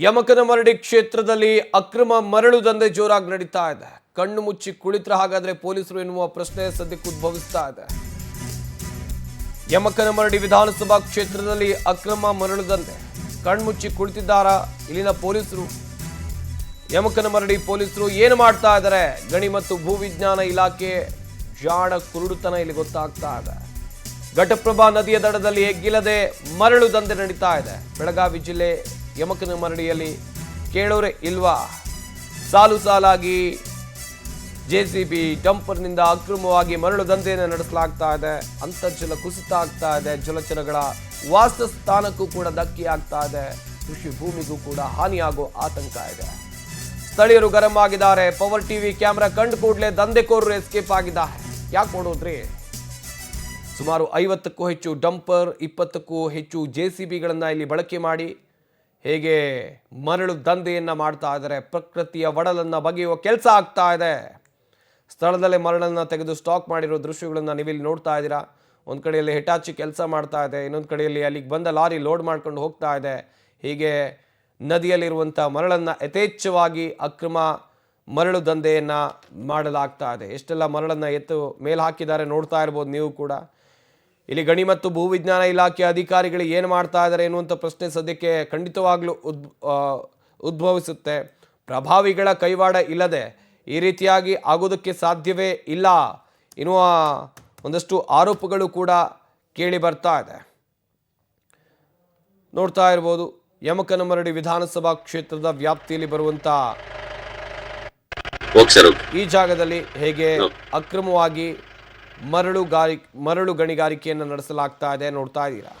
ಯಮಕನಮರಡಿ ಕ್ಷೇತ್ರದಲ್ಲಿ ಅಕ್ರಮ ಮರಳು ದಂಧೆ ಜೋರಾಗಿ ನಡೀತಾ ಇದೆ. ಕಣ್ಣು ಮುಚ್ಚಿ ಕುಳಿತರೆ ಹಾಗಾದ್ರೆ ಪೊಲೀಸರು ಎನ್ನುವ ಪ್ರಶ್ನೆ ಸದ್ಯಕ್ಕೆ ಉದ್ಭವಿಸ್ತಾ ಇದೆ. ಯಮಕನಮರಡಿ ವಿಧಾನಸಭಾ ಕ್ಷೇತ್ರದಲ್ಲಿ ಅಕ್ರಮ ಮರಳು ದಂಧೆ ಕಣ್ಮುಚ್ಚಿ ಕುಳಿತಿದ್ದಾರಾ ಇಲ್ಲಿನ ಪೊಲೀಸರು? ಯಮಕನಮರಡಿ ಪೊಲೀಸರು ಏನು ಮಾಡ್ತಾ ಇದ್ದಾರೆ? ಗಣಿ ಮತ್ತು ಭೂವಿಜ್ಞಾನ ಇಲಾಖೆ ಜಾಣ ಕುರುಡುತನ ಇಲ್ಲಿ ಗೊತ್ತಾಗ್ತಾ ಇದೆ. ಘಟಪ್ರಭಾ ನದಿಯ ದಡದಲ್ಲಿ ಎಗ್ಗಿಲ್ಲದೆ ಮರಳು ದಂಧೆ ನಡೀತಾ ಇದೆ. ಬೆಳಗಾವಿ ಜಿಲ್ಲೆ ಯಮಕನಮರಡಿಯಲ್ಲಿ ಕೇಳೋರೆ ಇಲ್ವಾ? ಸಾಲು ಸಾಲಾಗಿ ಜೆಸಿಬಿ ಡಂಪರ್ನಿಂದ ಅಕ್ರಮವಾಗಿ ಮರಳು ದಂಧೆಯನ್ನು ನಡೆಸಲಾಗ್ತಾ ಇದೆ. ಅಂತರ್ಜಲ ಕುಸಿತ ಆಗ್ತಾ ಇದೆ. ಜಲಚರಗಳ ವಾಸಸ್ಥಾನಕ್ಕೂ ಕೂಡ ಧಕ್ಕೆ ಆಗ್ತಾ ಇದೆ. ಕೃಷಿ ಭೂಮಿಗೂ ಕೂಡ ಹಾನಿಯಾಗೋ ಆತಂಕ ಇದೆ. ಸ್ಥಳೀಯರು ಗರಂ ಆಗಿದ್ದಾರೆ. ಪವರ್ ಟಿವಿ ಕ್ಯಾಮೆರಾ ಕಂಡು ಕೂಡಲೇ ದಂಧೆಕೋರರು ಎಸ್ಕೇಪ್ ಆಗಿದ್ದಾರೆ. ಯಾಕೆ ನೋಡೋದ್ರಿ? ಸುಮಾರು 50ಕ್ಕೂ ಹೆಚ್ಚು ಡಂಪರ್, 20ಕ್ಕೂ ಹೆಚ್ಚು ಜೆಸಿಬಿಗಳನ್ನು ಇಲ್ಲಿ ಬಳಕೆ ಮಾಡಿ ಹೇಗೆ ಮರಳು ದಂಧೆಯನ್ನು ಮಾಡ್ತಾ ಇದ್ದಾರೆ. ಪ್ರಕೃತಿಯ ಒಡಲನ್ನು ಬಗೆಯುವ ಕೆಲಸ ಆಗ್ತಾ ಇದೆ. ಸ್ಥಳದಲ್ಲೇ ಮರಳನ್ನು ತೆಗೆದು ಸ್ಟಾಕ್ ಮಾಡಿರೋ ದೃಶ್ಯಗಳನ್ನು ನೀವಿಲ್ಲಿ ನೋಡ್ತಾ ಇದ್ದೀರಾ. ಒಂದು ಕಡೆಯಲ್ಲಿ ಹಿಟಾಚಿ ಕೆಲಸ ಮಾಡ್ತಾ ಇದೆ, ಇನ್ನೊಂದು ಕಡೆಯಲ್ಲಿ ಅಲ್ಲಿಗೆ ಬಂದ ಲಾರಿ ಲೋಡ್ ಮಾಡ್ಕೊಂಡು ಹೋಗ್ತಾ ಇದೆ. ಹೀಗೆ ನದಿಯಲ್ಲಿರುವಂಥ ಮರಳನ್ನು ಯಥೇಚ್ಛವಾಗಿ ಅಕ್ರಮ ಮರಳು ದಂಧೆಯನ್ನು ಮಾಡಲಾಗ್ತಾ ಇದೆ. ಎಷ್ಟೆಲ್ಲ ಮರಳನ್ನು ಎತ್ತು ಮೇಲೆ ಹಾಕಿದ್ದಾರೆ ನೋಡ್ತಾ ಇರ್ಬೋದು ನೀವು ಕೂಡ. ಇಲ್ಲಿ ಗಣಿ ಮತ್ತು ಭೂವಿಜ್ಞಾನ ಇಲಾಖೆ ಅಧಿಕಾರಿಗಳು ಏನು ಮಾಡ್ತಾ ಇದ್ದಾರೆ ಎನ್ನುವಂಥ ಪ್ರಶ್ನೆ ಸದ್ಯಕ್ಕೆ ಖಂಡಿತವಾಗ್ಲೂ ಉದ್ಭವಿಸುತ್ತೆ. ಪ್ರಭಾವಿಗಳ ಕೈವಾಡ ಇಲ್ಲದೆ ಈ ರೀತಿಯಾಗಿ ಆಗೋದಕ್ಕೆ ಸಾಧ್ಯವೇ ಇಲ್ಲ ಎನ್ನುವ ಒಂದಷ್ಟು ಆರೋಪಗಳು ಕೂಡ ಕೇಳಿ ಬರ್ತಾ ಇದೆ. ನೋಡ್ತಾ ಇರ್ಬೋದು, ಯಮಕನಮರಡಿ ವಿಧಾನಸಭಾ ಕ್ಷೇತ್ರದ ವ್ಯಾಪ್ತಿಯಲ್ಲಿ ಬರುವಂತ ಈ ಜಾಗದಲ್ಲಿ ಹೇಗೆ ಅಕ್ರಮವಾಗಿ ಮರಳು ಗಣಿಗಾರಿಕೆಯನ್ನು ನಡೆಸಲಾಗ್ತಾ ಇದೆ ನೋಡ್ತಾ ಇದ್ದೀರಾ.